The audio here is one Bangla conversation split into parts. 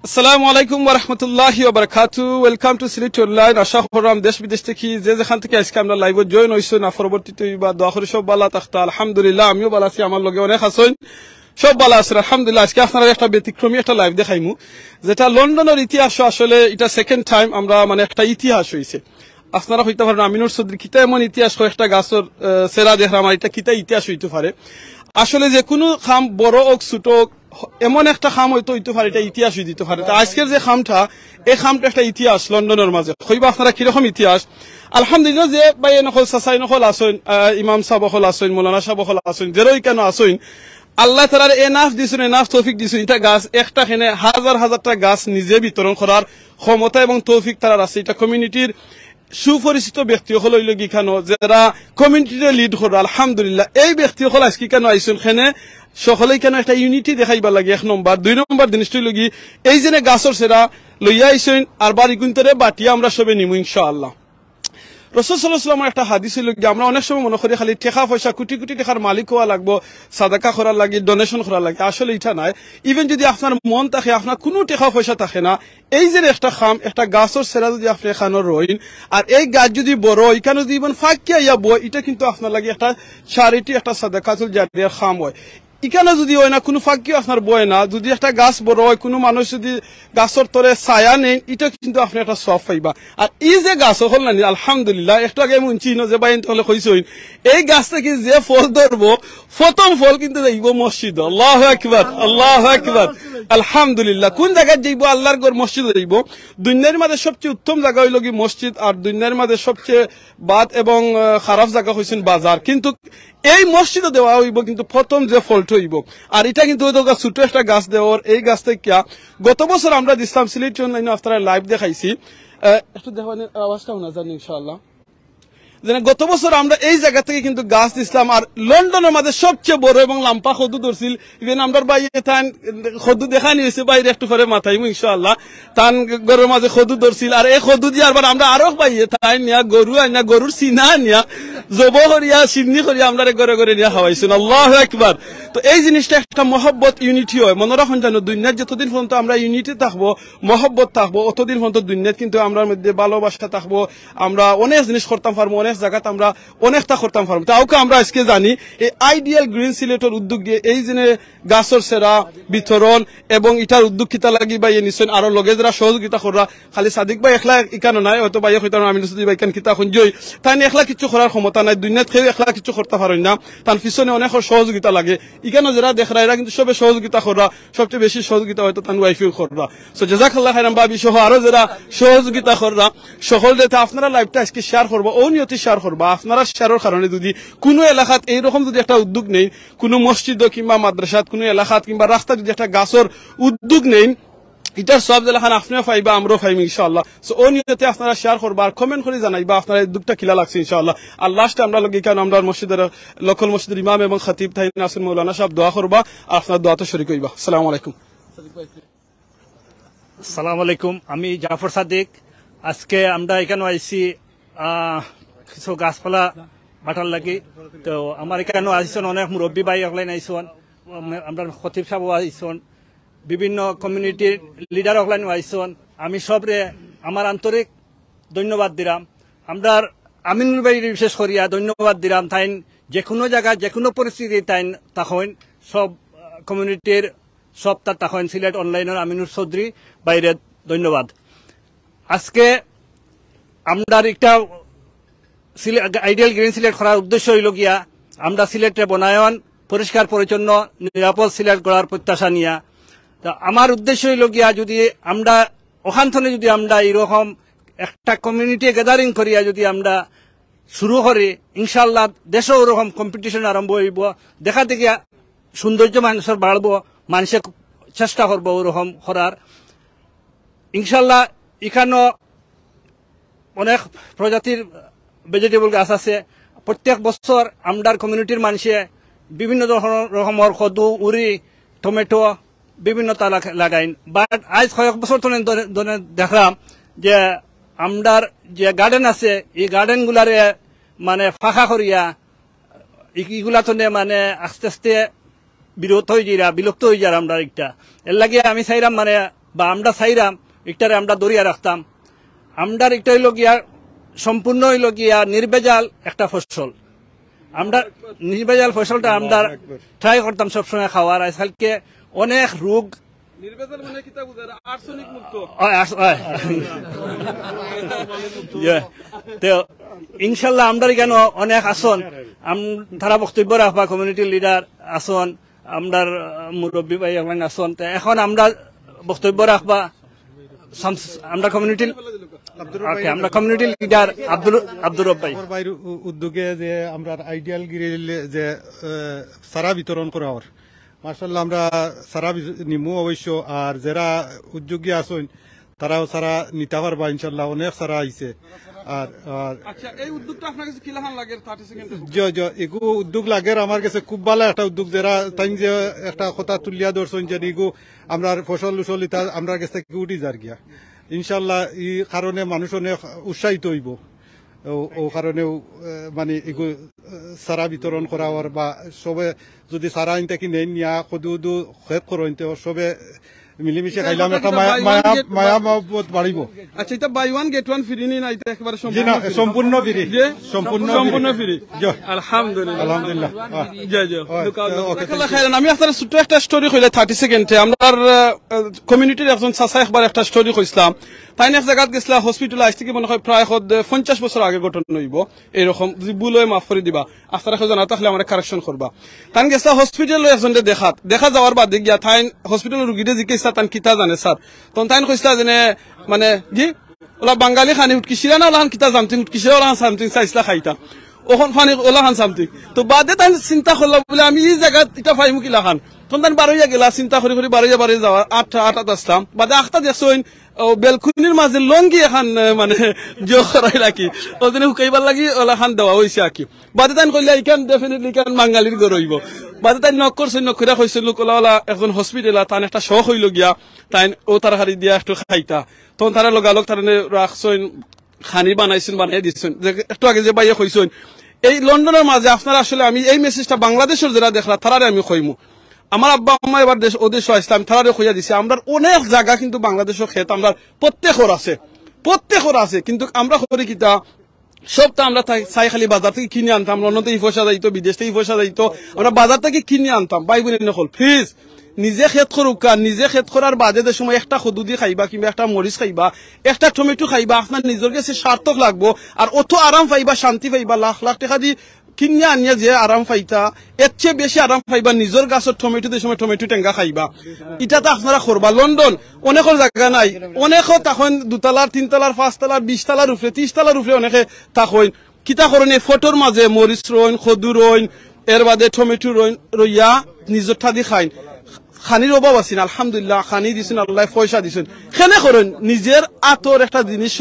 আসসালামু আলাইকুম ওয়া রাহমাতুল্লাহি ওয়া বারাকাতুহু। Welcome to Sylhet online. আশা করলাম দেশ বিদেশ থেকে যে যেখান থেকে আজকে আমরা লাইভে জয়েন হইছো না পরবর্তীতে বা দোয়া করি সব ভালো থাকতা। আলহামদুলিল্লাহ আমিও ভালো আছি, আমার লগে অনেক আছেন, সব ভালো আছে আলহামদুলিল্লাহ। আজকে আপনারা একটা ব্যতিক্রমী একটা লাইভ দেখাইমু, যেটা লন্ডনের ইতিহাস। আসলে এটা সেকেন্ড টাইম আমরা মানে একটা ইতিহাস হইছে। আপনারা হইতে পারেন আমিনুর চৌধুরী কিতা এমন ইতিহাস কয়েকটা গাছর সেরা দেখলাম, আর এটা কিতা ইতিহাস হইতে পারে। আসলে যে কোনো খাম বড় হোক ছোট হোক, এমন একটা খাম হইতে পারে এটা ইতিহাস হয়ে দিতে পারে। আজকের যে খামটা, এই খামটা একটা ইতিহাস লন্ডনের মাঝে। হইবা আপনারা কিরকম ইতিহাস। আলহামদুলিল্লাহ যে ভাই নকল সাসাই নকল আসেন, ইমাম সাহেব হল আসেন, মৌলানা সাহেব হল আসেন, যেরই কেন আসেন, আল্লাহ তালার এনাফ দিছেন, এনাফ তৌফিক দিছেন। এটা গাছ একটা খেনে হাজার হাজারটা গাছ নিজে বিতরণ করার ক্ষমতা এবং তৌফিক তার আছে। এটা কমিউনিটির সুপরিচিত ব্যক্তি হল হইল গিখানো, যারা কমিউনিটিতে লিড করো। আলহামদুলিল্লাহ এই ব্যক্তি হল আজকে কেন আইসুন খেনে সকলেই কেন একটা ইউনিটি দেখাইবা লাগে। 1 নম্বর 2 নম্বর জিনিসটা লগি এই যে গাছর সেরা লইয়া আইসেন, আর বাড়ি গুনতরে বাটিয়া আমরা সবে নিমু ইনশাআল্লাহ। রাসূল সাল্লাল্লাহু আলাইহি ওয়াসাল্লাম একটা হাদিস হইল যে আমরা অনেক সময় মনে করি খালি টাকা পয়সা কোটি কোটি টাকার মালিক হওয়া লাগবো, সাদাকা করার লাগে, ডোনেশন করার লাগে। আসলে এটা নাই। ইভেন যদি আপনার মন থাকে, আপনার কোনো টাকা পয়সা থাকে না, এই যে একটা খাম একটা গাছর সেরা যদি আপনি এখানে রইন, আর এই গাছ যদি বড় এখানে যদি ইভেন ফাঁকিয়া ইয়া বই, এটা কিন্তু আপনার লাগে একটা চ্যারিটি, একটা সাদাকাতুল জারিয়ার খাম হয়। ইখানে যদি হয় না কোনো ফাঁকিও আপনার বয় না, যদি একটা গাছ বড় হয়, কোনো মানুষ যদি গাছের তরে ছায়া নেই, এটা কিন্তু আপনি একটা সফ পাইবা। আর এই যে গাছ হল না, আলহামদুলিল্লাহ একটু আগে আমি চিনো যে বাইন তাহলে কইসইন, এই গাছ থেকে যে ফল ধরবো প্রথম ফল কিন্তু যাইব মসজিদ। আল্লাহু আকবার, আল্লাহু আকবার, আলহামদুলিল্লাহ। কোন জায়গায় যাইব? আল্লাহর ঘর মসজিদে যাইব। দুনিয়ার মাঝে সবচেয়ে উত্তম জায়গা হইল কি মসজিদ, আর দুনিয়ার মাঝে সবচেয়ে বাদ এবং খারাপ জায়গা হইছেন বাজার। কিন্তু এই মসজিদে দেওয়া হইব কিন্তু প্রথম যে ফলটা হইব। আর এটা কিন্তু ছোট একটা গাছ দেওয়ার, এই গাছ থেকে গত বছর আমরা দিছিলাম সিলেট অনলাইনে আপনারা লাইভ দেখাইছি। একটু দেখানোর আওয়াজটাও না জানি ইনশাআল্লাহ। গত বছর আমরা এই জায়গা থেকে কিন্তু গাছ দিছিলাম, আর লন্ডনের মাঝে সবচেয়ে বড় এবং লাম্পা খদু ধরছিল। ইভেন আমরা বাইরে তান খদু দেখা নিয়েছে, বাইরে একটু করে মাথাইমু ইনশাআল্লাহ। তান গরুর মাঝে খদু ধরছিল, আর এই খদু দিয়ে আবার আমরা আরো বাইরে তাই নিয়া গরু আনিয়া, গরুর সিনা নিয়া জব করিয়া সিন্নি করিয়া আমরা ঘরে ঘরে নিয়ে খাওয়াইছেন। আল্লাহু আকবার। তো এই জিনিসটা একটা মহব্বত, ইউনিটি হয়। মনে রাখুন জানো, দুনিয়ার যতদিন পর্যন্ত আমরা ইউনিটি থাকবো, মহব্বত থাকবো, অতদিন পর্যন্ত দুনিয়াত কিন্তু আমরা মধ্যে ভালোবাসা থাকবো। আমরা অনেক জিনিস করতাম পারবো, অনেক জায়গাতে আমরা অনেকটা করতাম পারবো। তাওকে আমরা আজকে জানি এই আইডিয়াল গ্রিন সিলেটের উদ্যোগ দিয়ে এই যে গাছর সেরা বিতরণ এবং এটার উদ্যোগ কিতা লাগি বা নিশ্চয় আরো লগে যারা সহযোগিতা করা। খালি সাদিক ভাই একলা ইকানো নাই, হয়তো ভাই হইতাম আমি ভাই কান কিতা খুঁজই, তাই একলা কিছু করার ক্ষমতা নাই। দুনিয়াত খেয়ে একলা কিছু করতে পারেন না, তার পিছনে অনেক সহযোগিতা লাগে। ইকানো যারা দেখরা এরা কিন্তু সবে সহযোগিতা করা, সবচেয়ে বেশি সহযোগিতা হয়তো তার ওয়াইফিও করা। সো জাযাকাল্লাহ খাইরান ভাবি সহ আরো যারা সহযোগিতা করা সকল যেটা আপনারা লাইভটা আজকে শেয়ার করবো, ও নিয়তি শেয়ার করবা। আপনারা শেয়ারের কারণে যদি কোনো এলাকাত এইরকম যদি একটা উদ্যোগ নেই, কোনো মসজিদ কিংবা মাদ্রাসাত, কোনো এলাকাত কিংবা রাস্তা যদি একটা গাছের উদ্যোগ নেই, এটার সব যেখানে আপনিও পাইবা, আমরাও পাইব ইনশাআল্লাহ। সো ও নিয়তে আপনারা শেয়ার করবা, আর কমেন্ট করে জানাইবা আপনারা এই উদ্যোগটা কিলা লাগছে ইনশাআল্লাহ। আর লাস্টে আমরা লোক কেন আমরা মসজিদের লোকাল মসজিদের ইমাম এবং খতিব তাই নাসির মৌলানা সাহেব দোয়া করবা, আর আপনার দোয়াতে শরীক হইবা। আসসালামু আলাইকুম। আসসালামু আলাইকুম। আমি জাফর সাদিক। আজকে আমরা এখানে আইছি কিছু গাছপালা বাটার লাগি। তো আমার এখানে আইসন অনেক মুরব্বী ভাই অকলাইন আইসন, আমরা খতিব সাহেব আইসন, বিভিন্ন কমিউনিটির লিডার অকলাইন আইসন। আমি সবরে আমার আন্তরিক ধন্যবাদ দিলাম। আমরা আমিনুল ভাই বিশেষ করিয়া ধন্যবাদ দিলাম। তাইন যে কোনো জায়গায় যে কোনো পরিস্থিতি তাইন তখন সব কমিউনিটির সব তার তখন সিলেট অনলাইনের আমিনুল চৌধুরী বাইরে ধন্যবাদ। আজকে আমরা একটা আইডিয়াল গ্রিন সিলেট করার উদ্দেশ্য হইল গিয়া আমরা সিলেটে বনায়ন পরিষ্কার পরিচ্ছন্ন নিরাপদ সিলেট করার প্রত্যাশা নিয়া। তো আমার উদ্দেশ্য হইল গিয়া যদি আমরা ওখান থেকে যদি আমরা এইরকম একটা কমিউনিটি গ্যাদারিং করিয়া যদি আমরা শুরু করি, ইনশাল্লাহ দেশেও ওরকম কম্পিটিশন আরম্ভ হইব। দেখা দেখি সৌন্দর্য মানুষের বাড়বো, মানুষের চেষ্টা করবো ওরকম করার ইনশাল্লাহ। এখানেও অনেক প্রজাতির ভেজিটেবল গাছ আছে। প্রত্যেক বছর আমরার কমিউনিটির মানুষে বিভিন্ন রকমের কদু, উড়ি, টমেটো বিভিন্ন তা লাগাইন। বাট আজ কয়েক বছর ধরে দেখলাম যে আমরার যে গার্ডেন আছে, এই গার্ডেন গুলারে মানে ফাঁকা করিয়া এগুলা তো মানে আস্তে আস্তে বিরক্ত হয়ে যারা আমরা একটা এর লাগে আমি চাইলাম মানে বা আমরা চাইরাম এটারে আমরা দরিয়া রাখতাম আমরার এটা হইল গিয়া সম্পূর্ণ হইল গিয়া নির্ভেজাল একটা ফসল আমরা নির্ভেজাল ফসলটা আমরা ট্রাই করতাম সবসময় খাওয়ার আজকালকে অনেক রোগ নির্ভেজাল মানে কিতা বুঝায় আর্সেনিক মুক্ত তো ইনশাল্লাহ আমরা কেন অনেক আসন তারা বক্তব্য রাখবা কমিউনিটি লিডার আসন আমরার মুরব্বী ভাই আসন এখন আমরা বক্তব্য রাখবা আমরা কমিউনিটি আমরা কমিউনিটি লিডার আব্দুর রব ভাইয়ের উদ্যোগে যে আমরা আইডিয়াল গ্রিল যে সারা বিতরণ করা হওয়ার মার্শাল্লাহ আমরা সারা নিমু অবশ্য আর যারা উদ্যোগী আছেন তারাও সারা নিতে পারবা ইনশাল্লাহ অনেক সারা আইছে আর আচ্ছা এই উদ্যোগটা আপনার কাছে কিলাহান লাগে 30 সেকেন্ড এগু উদ্যোগ লাগে আমার কাছে খুব ভালো একটা উদ্যোগ যারা তাই যে একটা কথা তুলিয়া ধরছেন যে এগু আমরা ফসল উসল ইতা আমরা কাছ থেকে উঠি যার গিয়া ইনশাল্লাহ এই কারণে মানুষ অনেক উৎসাহিত হইব ও কারণেও মানে এগু সারা বিতরণ করা হওয়ার বা সবে যদি সারা আইন থেকে নেই নিয়া কদু খেত করেন তো সবে মিলিমিশে খাইলাম একটা মায়া মহব্বত বাড়িব আচ্ছা এটা buy one get one free নি না এটা একেবারে সম্পূর্ণ ফ্রি সম্পূর্ণ ফ্রি আলহামদুলিল্লাহ আলহামদুলিল্লাহ জয় জয় আমি আপনার ছোট্ট একটা স্টোরি কইলে 30 সেকেন্ডে আমার কমিউনিটির একজন চাচা একবার একটা স্টোরি কইছিলাম তাই এক জায়গাত গেছিলা হসপিটাল আজ থেকে মনে হয় প্রায় 50 বছর আগে ঘটনা হইব এরকম যদি ভুল হয় মাফ করে দিবা আপনারা জানা থাকলে আমার কারেকশন করবা তাই গেছিলা হসপিটালে একজনকে দেখা যাওয়ার বাদে গিয়া তাই হসপিটালের রুগীরে জিজ্ঞাসা তান কিতা জানে স্যার তখন তাই কইছিলা যে মানে কি ওলা বাঙালি খানি উঠকিছিলা না ওলাহান কিতা জামতিং উঠকিছে ওলাহান সামথিং চাইছিলা খাইতা ওখান ফানি ওলাহান সামথিং তো বাদে তাই চিন্তা করলাম বলে আমি এই জায়গাত এটা ফাইমু কিলাখান তখন তাই বারোইয়া গেলা চিন্তা করে বারোইয়া যাওয়ার 8টা আসলাম বাদে 8টা দেখছইন বেলকুনির মাঝে লঙ্গি এখন মানে জো করাই রাখি ওদিনে শুকাইবার লাগি ওলাখান দেওয়া হয়েছে আর কি বাদে তাই কইলে ইখান ডেফিনেটলি ইখান বাঙালির ঘর হইব বাদে তাই নক করছে নক করে কইছে লোক ওলা একজন হসপিটাল তান একটা শখ হইল গিয়া তাই ও তার হারি দিয়া একটু খাইতা তখন তারা লগালগ তার রাখছেন খানি বানাইছেন বানাই দিচ্ছেন একটু আগে যে বাইয়ে কইছেন এই লন্ডনের মাঝে আপনারা আসলে আমি এই মেসেজটা বাংলাদেশের যারা দেখলা তারারে আমি কইমু আমার আব্বা আম্মা এবার ওদেশ ইসলাম তারারে কইয়া দিছে আমরা অনেক জায়গা কিন্তু বাংলাদেশের ক্ষেত আমরা প্রত্যেকর আছে কিন্তু আমরা করি কিতা সবটা আমরা চাই খালি বাজার থেকে কিনে আনতাম লন্ডন থেকে পয়সা যাইতো বিদেশ থেকে পয়সা যাইতো আমরা বাজার থেকে কিনে আনতাম বাই বোন নকল প্লিজ নিজে খেত করুকা নিজে খেত করার বাদে যে সময় একটা খুদুদি খাইবা কিংবা একটা মরিচ খাইবা একটা টমেটো খাইবা আপনার নিজের কাছে সার্থক লাগবো আর অত আরাম পাইবা শান্তি পাইবা লাখ লাখ টাকা দিয়ে কিনিয়া আনিয়া যে আরাম পাইতা এর চেয়ে বেশি আরাম পাইবা নিজের গাছের টমেটো দিয়ে সময় টমেটো টেঙ্গা খাইবা এটা তো আপনারা করবা লন্ডন অনেকের জায়গা নাই অনেকও তখন 2তলার 3তলার 5তলার 20তলার উপরে 30তলার উপরে অনেকে তখন কিতা করেন এই ফটোর মাঝে মরিচ রইন খদু রইন এর বাদে টমেটো রইয়া নিজের ঠাদি খাইন খানির অভাব আছেন আলহামদুলিল্লাহ খানি দিছেন আল্লাহ পয়সা দিছেন খেনে করেন নিজের আতর একটা জিনিস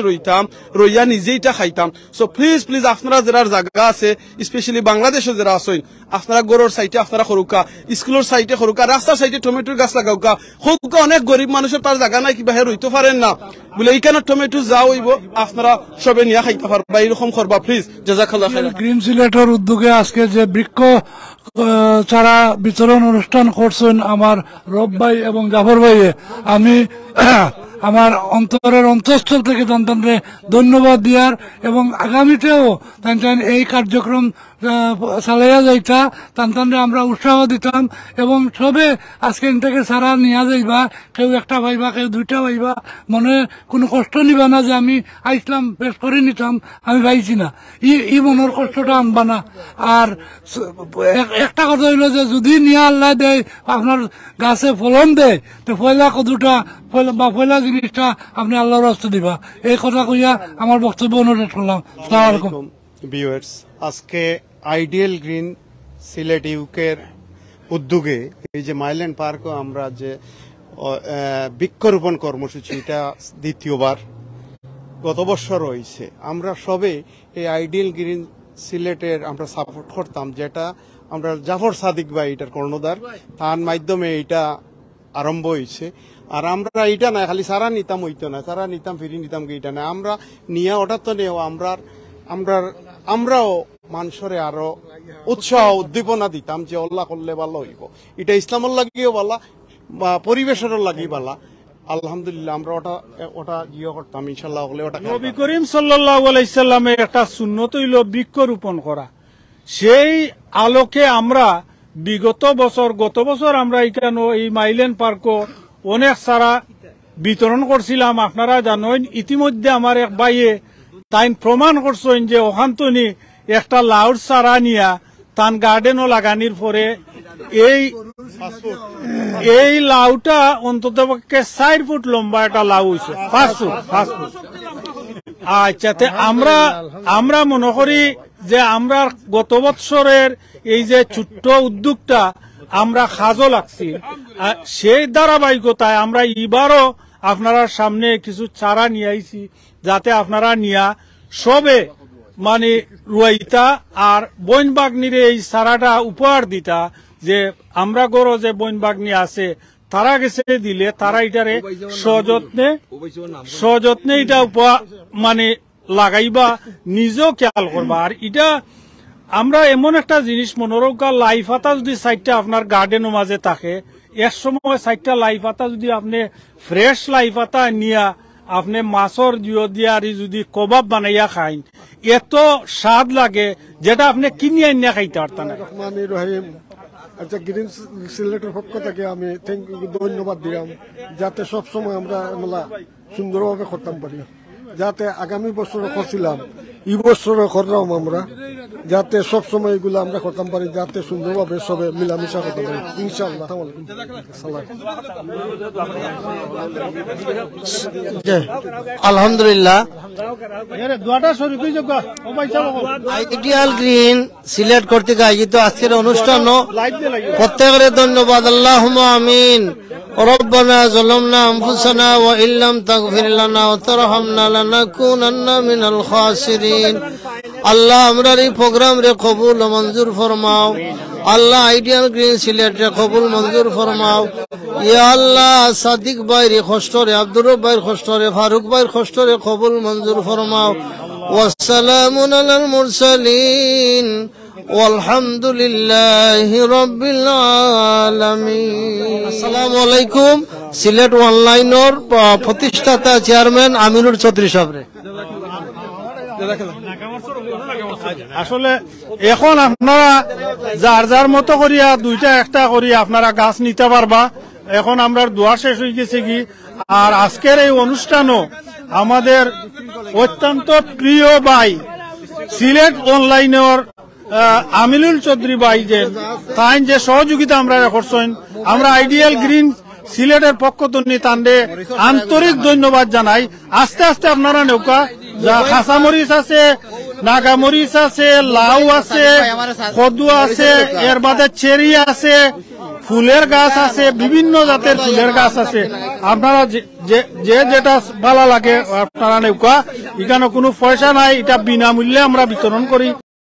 রইয়া নিজেইটা খাইতাম সো প্লিজ আপনারা যারা জায়গা আছে স্পেশালি বাংলাদেশে যারা আছেন আপনারা গরুর সাইটে আপনারা করুকা স্কুলের সাইটে করুকা রাস্তার সাইটে টমেটোর গাছ লাগাউকা হোকা অনেক গরিব মানুষের তার জায়গা নাই কিবা রইতে পারেন না বলে এইখানে টমেটো যা হইব আপনারা সবে নিয়ে খাইতে পারবা এইরকম করবা প্লিজ জাযাকাল্লাহ খাইর গ্রিন সিলেটের উদ্যোগে আজকে যে বৃক্ষ চারা বিতরণ অনুষ্ঠান করছেন আমার রব ভাই এবং জাফর ভাইয়ে আমি আমার অন্তরের অন্তঃস্থল থেকে তাদের ধন্যবাদ দিয়ার এবং আগামীতেও তান এই কার্যক্রম চালাইয়া যাইতা তানতানরে আমরা উৎসাহ দিতাম এবং সবে আজকে থেকে সারা নিয়া যাইবা কেউ একটা পাইবা কেউ 2টা পাইবা মনে কোনো কষ্ট নিবা না যে আমি আইসলাম বেশ করে নিতাম আমি পাইছি না ই মনের কষ্টটা আনবা না আর একটা কথা হইল যে যদি নিয়া আল্লাহ দেয় আপনার গাছে ফলন দেয় তো পয়লা কদুটা বা পয়লা জিনিসটা আপনি আল্লাহর রাস্তা দিবা এই কথা কইয়া আমার বক্তব্য অনুরোধ করলাম। আসসালামু আলাইকুম ভিউয়ার্স, আজকে আইডিয়াল গ্রিন সিলেট ইউকের উদ্যোগে এই যে মাইল্যান্ড পার্কও আমরা যে বৃক্ষরোপণ কর্মসূচি এটা দ্বিতীয়বার গত বছর হয়েছে। আমরা সবে এই আইডিয়াল গ্রিন সিলেটের আমরা সাপোর্ট করতাম, যেটা আমরা জাফর সাদিক ভাই এটার কর্ণধার, তার মাধ্যমে এটা আরম্ভ হয়েছে। আর আমরা এটা না খালি সারা নিতাম হইতো না, সারা নিতাম ফিরি নিতাম এইটা না, আমরা নিয়ে ওটা তো নেও আমরাও মানুষরে আরো উৎসাহ উদ্দীপনা দিতাম যে আল্লাহ করলে ভালো হইব, এটা ইসলামের লাগিও ভালা বা পরিবেশের লাগি ভালা। আলহামদুলিল্লাহ আমরা ওটা ইয়ে করতাম ইনশাল্লাহ হলে ওটা নবী করিম সাল্লাল্লাহু আলাইহি সাল্লামের একটা সুন্নত হইল বৃক্ষরোপণ করা। সেই আলোকে আমরা গত বছর আমরা এখানে এই মাইল্যান্ড পার্কও অনেক সারা বিতরণ করছিলাম। আপনারা জানেন ইতিমধ্যে আমার এক ভাইয়ে তাই প্রমাণ করছেন যে ওখানতনি একটা লাউড সারা নিয়া তান গার্ডেনও লাগানির পরে এই লাউটা অন্তত 4 ফুট লম্বা একটা লাউ হয়েছে, 5 ফুট। আচ্ছা, আমরা মনে করি যে আমরা গত বছরের এই যে ছোট্ট উদ্যোগটা আমরা কাজও লাগছি, সেই ধারাবাহিকতায় আমরা এবারও আপনারা সামনে কিছু চারা নিয়ে আইছি, যাতে আপনারা নিয়া সবে মানে রুয়াইতা আর বন বাগনির এই চারাটা উপহার দিতা। যে আমরা গড় যে বন বাগনি আছে তারা গেছে দিলে তারা এটারে সযত্নে এটা মানে লাগাইবা, নিজেও খেয়াল করবা। আর এটা আমরা এমন একটা জিনিস মনোরঞ্জন, লাই পাতা যদি 4টা আপনার গার্ডেনের মাঝে থাকে, এক সময় 4টা লাই পাতা যদি আপনি ফ্রেশ লাই পাতা নিয়া আপনি মাছর জিও দিয়া যদি কবাব বানাইয়া খাইন, এত স্বাদ লাগে যেটা আপনি কিনে আনিয়া খাইতে পারতেন না। আচ্ছা, গ্রিন সিলেটের পক্ষ থেকে আমি ধন্যবাদ দিলাম, যাতে সবসময় আমরা সুন্দরভাবে করতাম পারি, যাতে আগামী বছরও করছিলাম এই বছরও করলাম আমরা, যাতে সবসময় এগুলো আমরা করতাম পারি, যাতে সুন্দরভাবে সবে মিলামিশা করতে পারি ইনশাআল্লাহ। আলহামদুলিল্লাহ, আইডিয়াল গ্রিন সিলেট কর্তৃক আয়োজিত আজকের অনুষ্ঠান প্রত্যেকের ধন্যবাদ। আল্লাহুম্মা আমিন। রব্বানা যালামনা আনফুসানা ওয়া ইল্লাম তাগফির লানা ওয়া তারহামনা লানাকুনান্না মিনাল খাসিরিন। আল্লাহ আমরার এই প্রোগ্রাম রে কবুল ও মঞ্জুর ফরমাও। আল্লাহ আইডিয়াল গ্রিন সিলেট রে কবুল মঞ্জুর ফরমাও। ইয়া আল্লাহ সাদিক ভাইয়ের কষ্ট রে, আব্দুর রব ভাইয়ের কষ্ট রে, ফারুক ভাইয়ের কষ্ট রে কবুল মঞ্জুর ফরমাও। ওয়াসসালামু আলাল মুরসালিন ওয়ালহামদুলিল্লাহি রাব্বিল আলামিন। আসসালামু আলাইকুম। সিলেট অনলাইনের প্রতিষ্ঠাতা চেয়ারম্যান আমিনুর চৌধুরী সাহেব। আসলে এখন আপনারা যার মতো করিয়া 2টা 1টা করিয়া আপনারা গাছ নিতে পারবা। এখন আমরা দোয়া শেষ হয়ে গেছে কি, আর আজকের এই অনুষ্ঠানও আমাদের অত্যন্ত প্রিয় ভাই সিলেট অনলাইনের আমিনুল চৌধুরী ভাই তাই যে সহযোগিতা আমরা করছেন, আমরা আইডিয়াল গ্রিন সিলেটের পক্ষ থেকে তান্ডে আন্তরিক ধন্যবাদ জানাই। আস্তে আস্তে আপনারা নৌকা খাসামরিচ আছে, নাগামরিচ আছে, লাউ আছে, কদু আছে, এর বাদে চেরি আছে, ফুলের গাছ আছে, বিভিন্ন জাতের ফুলের গাছ আছে। আপনারা যেটা ভালো লাগে আপনারা নৌকা, এখানে কোনো পয়সা নাই, এটা বিনামূল্যে আমরা বিতরণ করি।